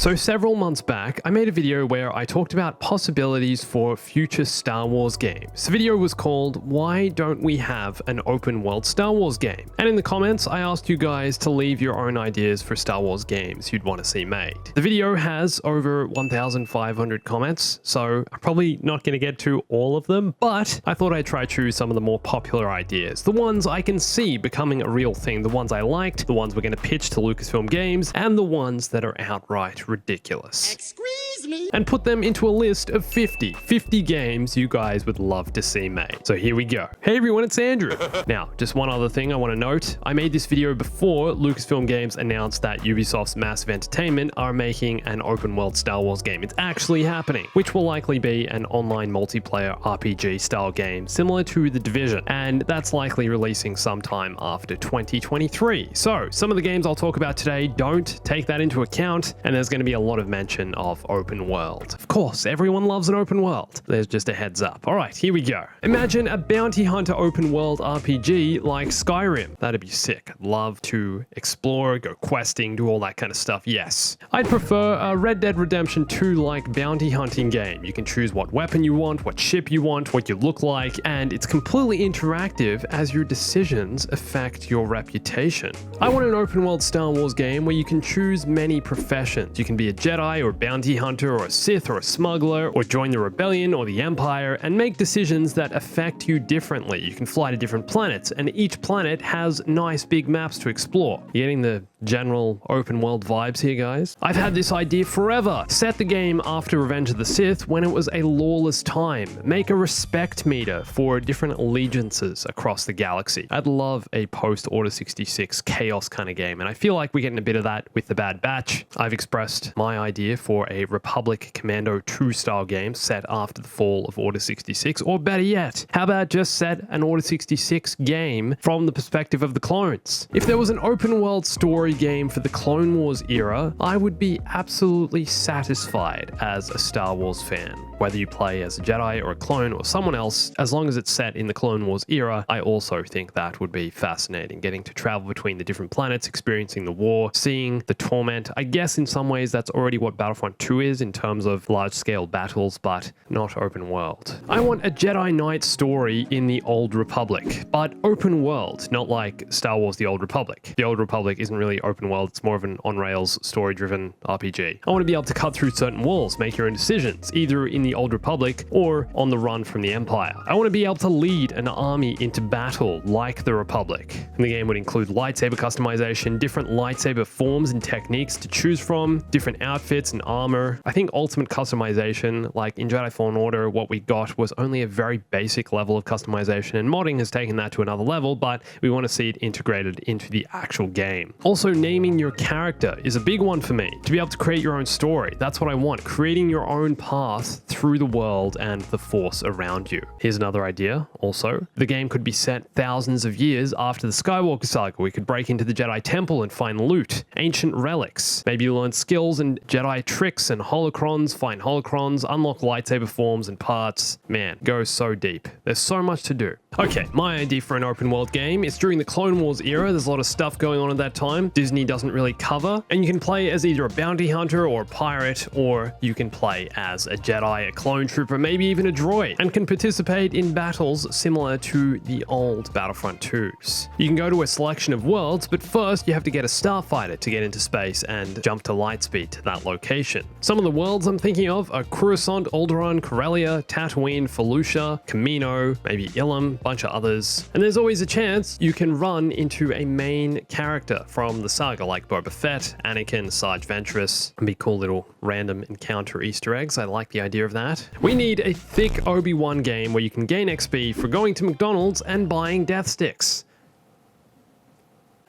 So several months back, I made a video where I talked about possibilities for future Star Wars games. The video was called, "Why Don't We Have an Open World Star Wars Game?" And in the comments, I asked you guys to leave your own ideas for Star Wars games you'd want to see made. The video has over 1,500 comments, so I'm probably not going to get to all of them, but I thought I'd try choose some of the more popular ideas, the ones I can see becoming a real thing, the ones I liked, the ones we're going to pitch to Lucasfilm Games, and the ones that are outright ridiculous. Excuse me. And put them into a list of 50 games you guys would love to see made. So here we go. Hey everyone, it's Andrew. Now, just one other thing I want to note. I made this video before Lucasfilm Games announced that Ubisoft's Massive Entertainment are making an open world Star Wars game. It's actually happening, which will likely be an online multiplayer RPG style game similar to The Division. And that's likely releasing sometime after 2023. So some of the games I'll talk about today don't take that into account, and there's going to be a lot of mention of open world. Of course, everyone loves an open world. There's just a heads up. All right, here we go. Imagine a bounty hunter open world RPG like Skyrim. That'd be sick. I'd love to explore, go questing, do all that kind of stuff. Yes. I'd prefer a Red Dead Redemption 2 like bounty hunting game. You can choose what weapon you want, what ship you want, what you look like, and it's completely interactive as your decisions affect your reputation. I want an open world Star Wars game where you can choose many professions. You can be a Jedi or bounty hunter or a Sith or a smuggler or join the Rebellion or the Empire and make decisions that affect you differently. You can fly to different planets, and each planet has nice big maps to explore. You getting the general open world vibes here, guys? I've had this idea forever. Set the game after Revenge of the Sith when it was a lawless time. Make a respect meter for different allegiances across the galaxy. I'd love a post-Order 66 chaos kind of game, and I feel like we're getting a bit of that with the Bad Batch. I've expressed my idea for a Republic Commando 2 style game set after the fall of Order 66, or better yet, how about just set an Order 66 game from the perspective of the clones? If there was an open world story game for the Clone Wars era, I would be absolutely satisfied as a Star Wars fan. Whether you play as a Jedi or a clone or someone else, as long as it's set in the Clone Wars era, I also think that would be fascinating. Getting to travel between the different planets, experiencing the war, seeing the torment. I guess in some ways that's already what Battlefront 2 is in terms of large-scale battles, but not open world. I want a Jedi Knight story in the Old Republic, but open world, not like Star Wars The Old Republic. The Old Republic isn't really open world, it's more of an on-rails, story-driven RPG. I want to be able to cut through certain walls, make your own decisions, either in the Old Republic or on the run from the Empire. I want to be able to lead an army into battle like the Republic. And the game would include lightsaber customization, different lightsaber forms and techniques to choose from, different outfits and armor. I think ultimate customization, like in Jedi Fallen Order, what we got was only a very basic level of customization, and modding has taken that to another level, but we want to see it integrated into the actual game. Also, naming your character is a big one for me. To be able to create your own story, that's what I want. Creating your own path through the world and the Force around you. Here's another idea also. The game could be set thousands of years after the Skywalker saga. We could break into the Jedi Temple and find loot, ancient relics, maybe learn skills and Jedi tricks and holocrons, find holocrons, unlock lightsaber forms and parts. Man, goes so deep. There's so much to do. Okay, my idea for an open world game is during the Clone Wars era. There's a lot of stuff going on at that time Disney doesn't really cover, and you can play as either a bounty hunter or a pirate, or you can play as a Jedi, a clone trooper, maybe even a droid, and can participate in battles similar to the old Battlefront 2s. You can go to a selection of worlds, but first you have to get a starfighter to get into space and jump to lightspeed to that location. Some of the worlds I'm thinking of are Coruscant, Alderaan, Corellia, Tatooine, Felucia, Kamino, maybe Ilum, bunch of others. And there's always a chance you can run into a main character from the saga like Boba Fett, Anakin, Sarge Ventress, and be cool little random encounter Easter eggs. I like the idea of that. We need a thick Obi-Wan game where you can gain XP for going to McDonald's and buying death sticks.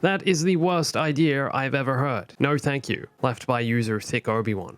That is the worst idea I've ever heard. No thank you. Left by user Thick Obi-Wan.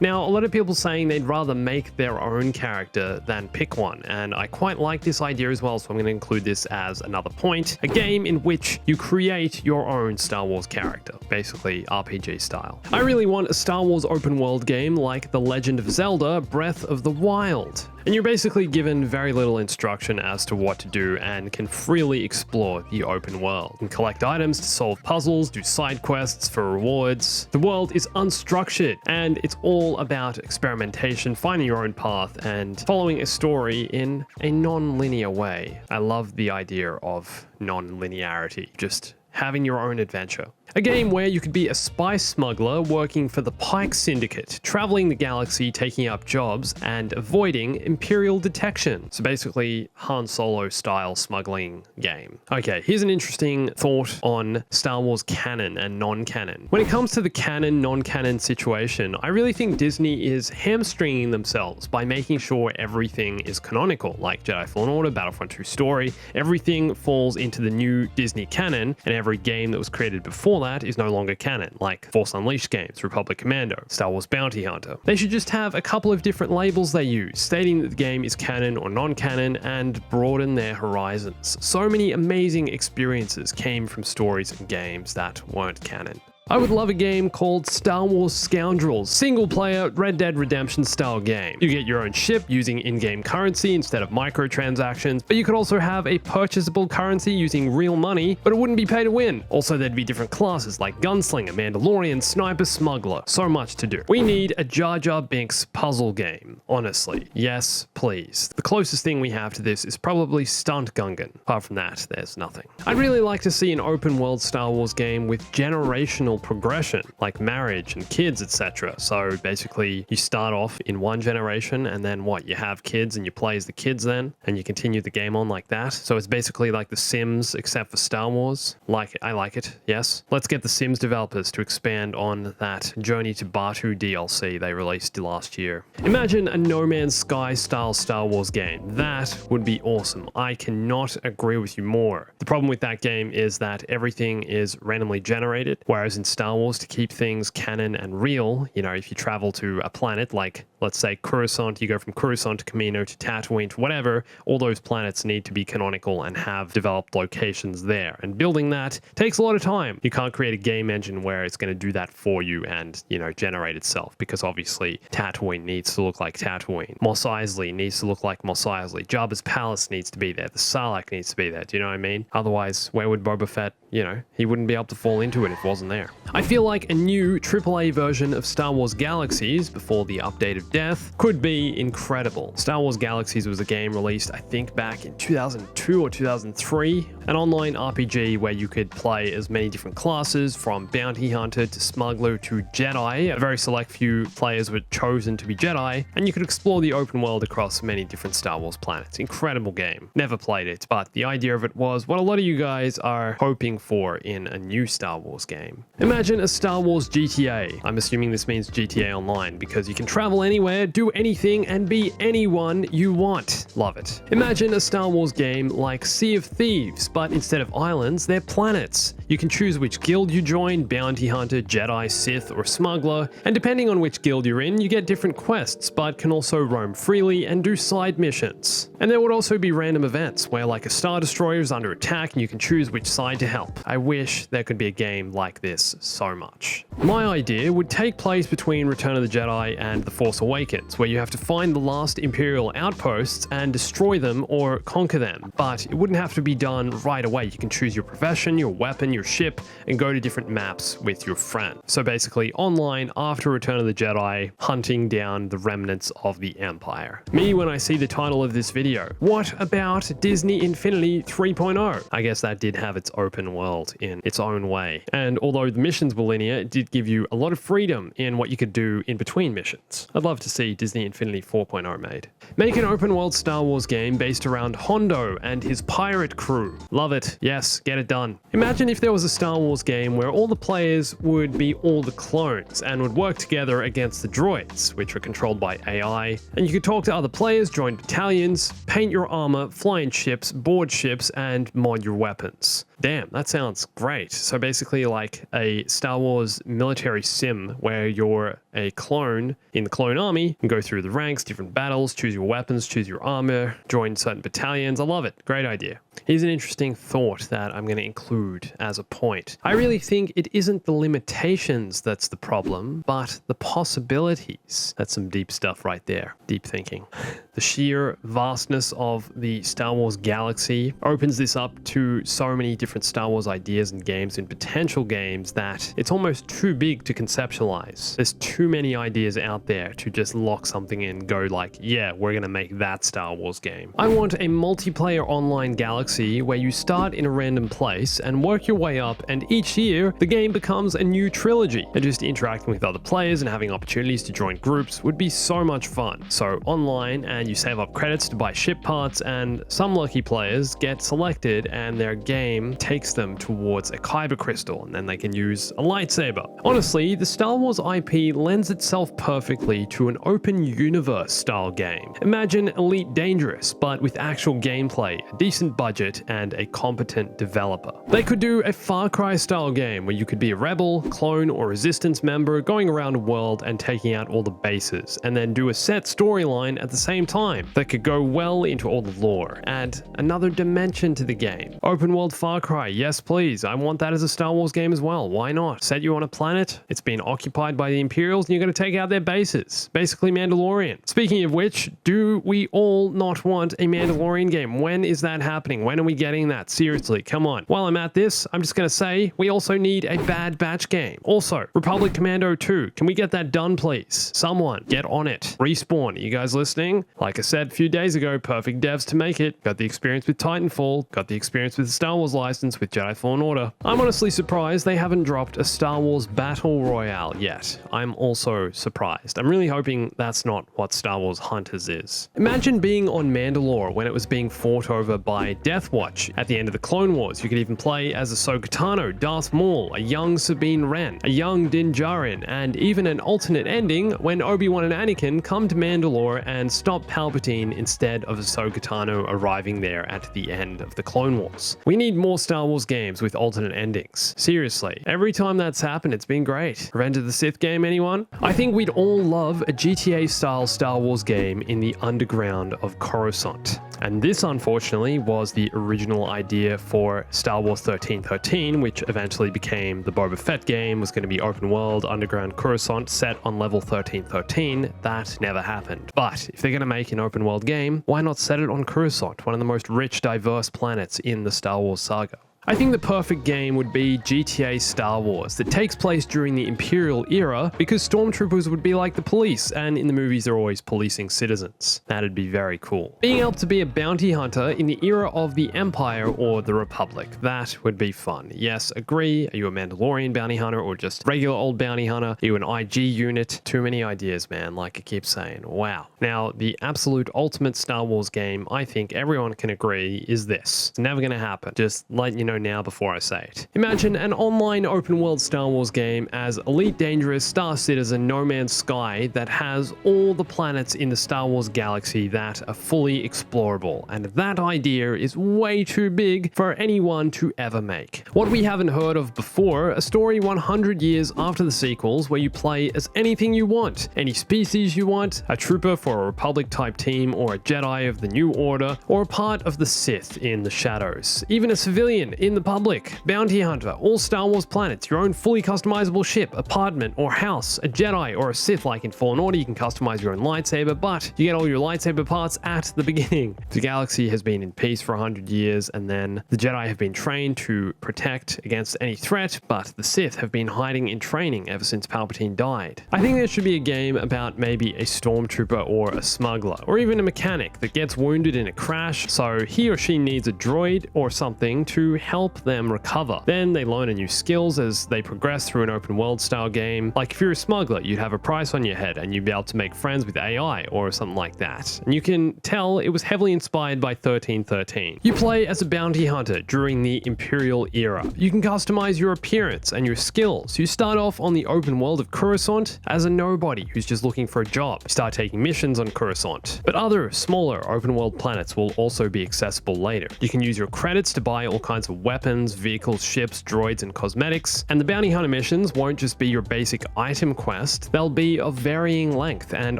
Now, a lot of people saying they'd rather make their own character than pick one, and I quite like this idea as well, so I'm going to include this as another point. A game in which you create your own Star Wars character, basically RPG style. I really want a Star Wars open world game like The Legend of Zelda Breath of the Wild. and you're basically given very little instruction as to what to do and can freely explore the open world. You can collect items to solve puzzles, do side quests for rewards. The world is unstructured and it's all about experimentation, finding your own path, and following a story in a non-linear way. I love the idea of non-linearity, just having your own adventure. A game where you could be a spice smuggler working for the Pike Syndicate, traveling the galaxy, taking up jobs, and avoiding Imperial detection. So basically, Han Solo style smuggling game. Okay, here's an interesting thought on Star Wars canon and non-canon. When it comes to the canon, non-canon situation, I really think Disney is hamstringing themselves by making sure everything is canonical, like Jedi Fallen Order, Battlefront 2 story. Everything falls into the new Disney canon, and every game that was created before that is no longer canon, like Force Unleashed games, Republic Commando, Star Wars Bounty Hunter. They should just have a couple of different labels they use, stating that the game is canon or non-canon, and broaden their horizons. So many amazing experiences came from stories and games that weren't canon. I would love a game called Star Wars Scoundrels, single-player Red Dead Redemption style game. You get your own ship using in-game currency instead of microtransactions, but you could also have a purchasable currency using real money, but it wouldn't be pay to win. Also, there'd be different classes like Gunslinger, Mandalorian, Sniper, Smuggler. So much to do. We need a Jar Jar Binks puzzle game, honestly. Yes, please. The closest thing we have to this is probably Stunt Gungan. Apart from that, there's nothing. I'd really like to see an open-world Star Wars game with generational progression, like marriage and kids, etc. So basically, you start off in one generation, and then what? You have kids and you play as the kids then, and you continue the game on like that. So it's basically like The Sims, except for Star Wars. Like it. I like it, yes. Let's get the Sims developers to expand on that Journey to Batuu DLC they released last year. Imagine a No Man's Sky style Star Wars game. That would be awesome. I cannot agree with you more. The problem with that game is that everything is randomly generated, whereas in Star Wars, to keep things canon and real, you know, if you travel to a planet like, let's say, Coruscant, you go from Coruscant to Kamino to Tatooine to whatever, all those planets need to be canonical and have developed locations there. And building that takes a lot of time. You can't create a game engine where it's going to do that for you and, you know, generate itself, because obviously Tatooine needs to look like Tatooine. Mos Eisley needs to look like Mos Eisley. Jabba's palace needs to be there. The Sarlacc needs to be there. Do you know what I mean? Otherwise, where would Boba Fett, you know, he wouldn't be able to fall into it if it wasn't there. I feel like a new AAA version of Star Wars Galaxies, before the update of Death, could be incredible. Star Wars Galaxies was a game released, I think, back in 2002 or 2003, an online RPG where you could play as many different classes, from bounty hunter to smuggler to Jedi. A very select few players were chosen to be Jedi, and you could explore the open world across many different Star Wars planets. Incredible game. Never played it, but the idea of it was what a lot of you guys are hoping for in a new Star Wars game. Imagine a Star Wars GTA. I'm assuming this means GTA Online, because you can travel anywhere, do anything, and be anyone you want. Love it. Imagine a Star Wars game like Sea of Thieves, but instead of islands, they're planets. You can choose which guild you join, bounty hunter, Jedi, Sith, or smuggler, and depending on which guild you're in, you get different quests, but can also roam freely and do side missions. And there would also be random events, where like a Star Destroyer is under attack and you can choose which side to help. I wish there could be a game like this so much. My idea would take place between Return of the Jedi and The Force Awakens, where you have to find the last Imperial outposts and destroy them or conquer them. But it wouldn't have to be done right away. You can choose your profession, your weapon, your ship, and go to different maps with your friend. So basically, online after Return of the Jedi, hunting down the remnants of the Empire. Me, when I see the title of this video, what about Disney Infinity 3.0? I guess that did have its open world in its own way. And although the missions were linear, it did give you a lot of freedom in what you could do in between missions. I'd love to see Disney Infinity 4.0 made. Make an open world Star Wars game based around Hondo and his pirate crew. Love it. Yes, get it done. Imagine if there was a Star Wars game where all the players would be all the clones and would work together against the droids, which are controlled by AI, and you could talk to other players, join battalions, paint your armor, fly in ships, board ships, and mod your weapons. Damn, that sounds great. So basically like a Star Wars military sim where you're a clone in the clone army and go through the ranks, different battles, choose your weapons, choose your armor, join certain battalions. I love it. Great idea. Here's an interesting thought that I'm going to include as a point. I really think it isn't the limitations that's the problem, but the possibilities. That's some deep stuff right there. Deep thinking. The sheer vastness of the Star Wars galaxy opens this up to so many different Star Wars ideas and games and potential games that it's almost too big to conceptualize. There's too many ideas out there to just lock something in and go like, yeah, we're going to make that Star Wars game. I want a multiplayer online galaxy where you start in a random place and work your way up, and each year the game becomes a new trilogy, and just interacting with other players and having opportunities to join groups would be so much fun. So online, and you save up credits to buy ship parts, and some lucky players get selected and their game takes them towards a kyber crystal, and then they can use a lightsaber. Honestly, the Star Wars IP lends itself perfectly to an open universe style game. Imagine Elite Dangerous, but with actual gameplay, a decent budget, and a competent developer. They could do a Far Cry style game where you could be a rebel, clone, or resistance member going around a world and taking out all the bases, and then do a set storyline at the same time that could go well into all the lore. Add another dimension to the game. Open world Far Cry, yes please, I want that as a Star Wars game as well, why not? Set you on a planet, it's been occupied by the Imperials, and you're going to take out their bases. Basically Mandalorian. Speaking of which, do we all not want a Mandalorian game? When is that happening? When are we getting that? Seriously, come on. While I'm at this, I'm just going to say we also need a Bad Batch game. Also, Republic Commando 2. Can we get that done, please? Someone, get on it. Respawn, are you guys listening? Like I said a few days ago, perfect devs to make it. Got the experience with Titanfall. Got the experience with the Star Wars license with Jedi Fallen Order. I'm honestly surprised they haven't dropped a Star Wars Battle Royale yet. I'm also surprised. I'm really hoping that's not what Star Wars Hunters is. Imagine being on Mandalore when it was being fought over by Death Watch. At the end of the Clone Wars, you could even play as Ahsoka Tano, Darth Maul, a young Sabine Wren, a young Din Djarin, and even an alternate ending when Obi-Wan and Anakin come to Mandalore and stop Palpatine instead of Ahsoka Tano arriving there at the end of the Clone Wars. We need more Star Wars games with alternate endings. Seriously, every time that's happened, it's been great. Revenge of the Sith game, anyone? I think we'd all love a GTA-style Star Wars game in the underground of Coruscant. And this, unfortunately, was the original idea for Star Wars 1313, which eventually became the Boba Fett game, was going to be open world, underground Coruscant, set on level 1313. That never happened. But if they're going to make an open world game, why not set it on Coruscant, one of the most rich, diverse planets in the Star Wars saga? I think the perfect game would be GTA Star Wars that takes place during the Imperial era, because stormtroopers would be like the police, and in the movies they're always policing citizens. That'd be very cool. Being able to be a bounty hunter in the era of the Empire or the Republic, that would be fun. Yes, agree. Are you a Mandalorian bounty hunter or just regular old bounty hunter? Are you an IG unit? Too many ideas, man, like I keep saying. Wow. Now, the absolute ultimate Star Wars game, I think everyone can agree, is this. It's never gonna happen. Just letting you know now before I say it. Imagine an online open world Star Wars game as Elite Dangerous, Star Citizen, No Man's Sky that has all the planets in the Star Wars galaxy that are fully explorable, and that idea is way too big for anyone to ever make. What we haven't heard of before, a story 100 years after the sequels where you play as anything you want, any species you want, a trooper for a Republic type team, or a Jedi of the New Order, or a part of the Sith in the shadows, even a civilian in the public, bounty hunter, all Star Wars planets, your own fully customizable ship, apartment, or house, a Jedi or a Sith like in Fallen Order, you can customize your own lightsaber, but you get all your lightsaber parts at the beginning. The galaxy has been in peace for 100 years, and then the Jedi have been trained to protect against any threat, but the Sith have been hiding in training ever since Palpatine died. I think there should be a game about maybe a stormtrooper or a smuggler, or even a mechanic that gets wounded in a crash, so he or she needs a droid or something to help them recover. Then they learn new skills as they progress through an open world style game. Like if you're a smuggler, you'd have a price on your head and you'd be able to make friends with AI or something like that. And you can tell it was heavily inspired by 1313. You play as a bounty hunter during the Imperial era. You can customize your appearance and your skills. You start off on the open world of Coruscant as a nobody who's just looking for a job. You start taking missions on Coruscant. But other smaller open world planets will also be accessible later. You can use your credits to buy all kinds of weapons, vehicles, ships, droids, and cosmetics. And the bounty hunter missions won't just be your basic item quest, they'll be of varying length and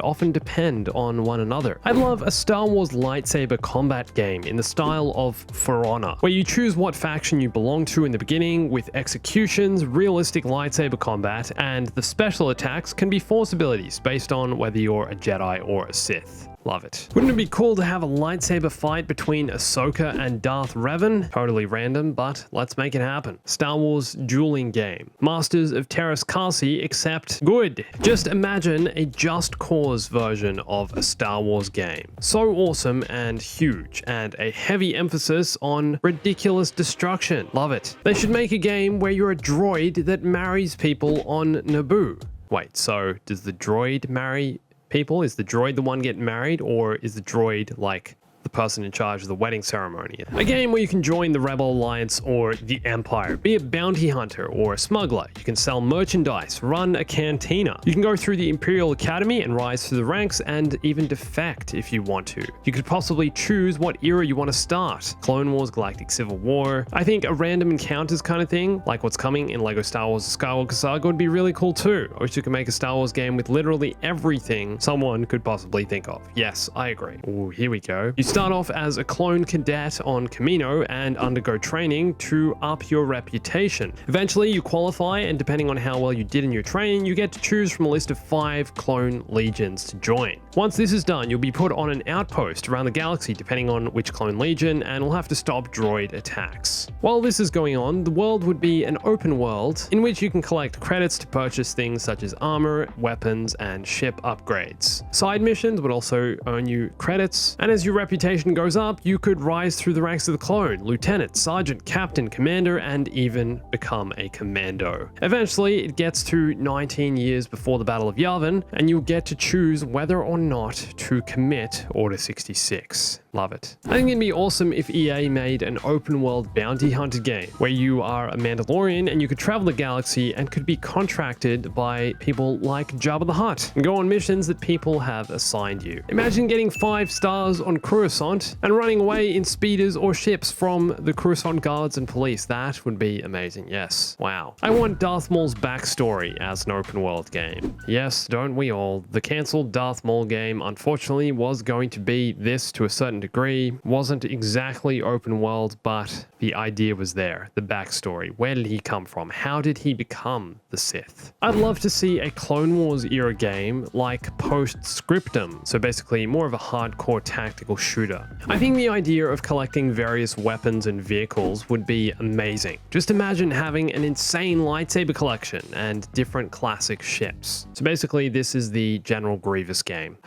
often depend on one another. I'd love a Star Wars lightsaber combat game in the style of For Honor, where you choose what faction you belong to in the beginning with executions, realistic lightsaber combat, and the special attacks can be force abilities based on whether you're a Jedi or a Sith. Love it. Wouldn't it be cool to have a lightsaber fight between Ahsoka and Darth Reven? Totally random, but let's make it happen. Star Wars dueling game. Masters of Terras Kasi, except good. Just imagine a Just Cause version of a Star Wars game. So awesome and huge, and a heavy emphasis on ridiculous destruction. Love it. They should make a game where you're a droid that marries people on Naboo. Wait, so does the droid marry people? Is the droid the one getting married, or is the droid like the person in charge of the wedding ceremony? A game where you can join the Rebel Alliance or the Empire, be a bounty hunter or a smuggler. You can sell merchandise, run a cantina. You can go through the Imperial Academy and rise through the ranks and even defect if you want to. You could possibly choose what era you want to start. Clone Wars, Galactic Civil War. I think a random encounters kind of thing, like what's coming in LEGO Star Wars The Skywalker Saga, would be really cool too. I wish you could make a Star Wars game with literally everything someone could possibly think of. Yes, I agree. Ooh, here we go. You start off as a clone cadet on Commando and undergo training to up your reputation. Eventually you qualify, and depending on how well you did in your training, you get to choose from a list of 5 clone legions to join. Once this is done, you'll be put on an outpost around the galaxy depending on which clone legion, and will have to stop droid attacks. While this is going on, the world would be an open world in which you can collect credits to purchase things such as armor, weapons, and ship upgrades. Side missions would also earn you credits, and as your reputation goes up, you could rise through the ranks of the clone, lieutenant, sergeant, captain, commander, and even become a commando. Eventually, it gets to 19 years before the Battle of Yavin, and you'll get to choose whether or not to commit Order 66. Love it. I think it'd be awesome if EA made an open world bounty hunter game where you are a Mandalorian and you could travel the galaxy and could be contracted by people like Jabba the Hutt and go on missions that people have assigned you. Imagine getting 5 stars on Coruscant and running away in speeders or ships from the Coruscant guards and police. That would be amazing. Yes. Wow. I want Darth Maul's backstory as an open world game. Yes, don't we all? The cancelled Darth Maul game unfortunately was going to be this to a certain degree. Wasn't exactly open world, but the idea was there. The backstory. Where did he come from? How did he become the Sith? I'd love to see a Clone Wars era game like Postscriptum. So basically more of a hardcore tactical shooter. I think the idea of collecting various weapons and vehicles would be amazing. Just imagine having an insane lightsaber collection and different classic ships. So basically this is the General Grievous game.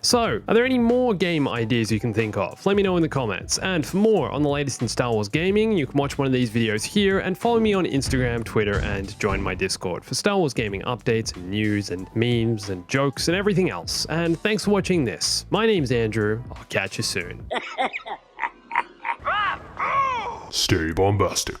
So, are there any more game ideas you can think of? Let me know in the comments. And for more on the latest in Star Wars gaming, you can watch one of these videos here and follow me on Instagram, Twitter, and join my Discord for Star Wars gaming updates and news and memes and jokes and everything else. And thanks for watching this. My name's Andrew. I'll catch you soon. Stay bombastic.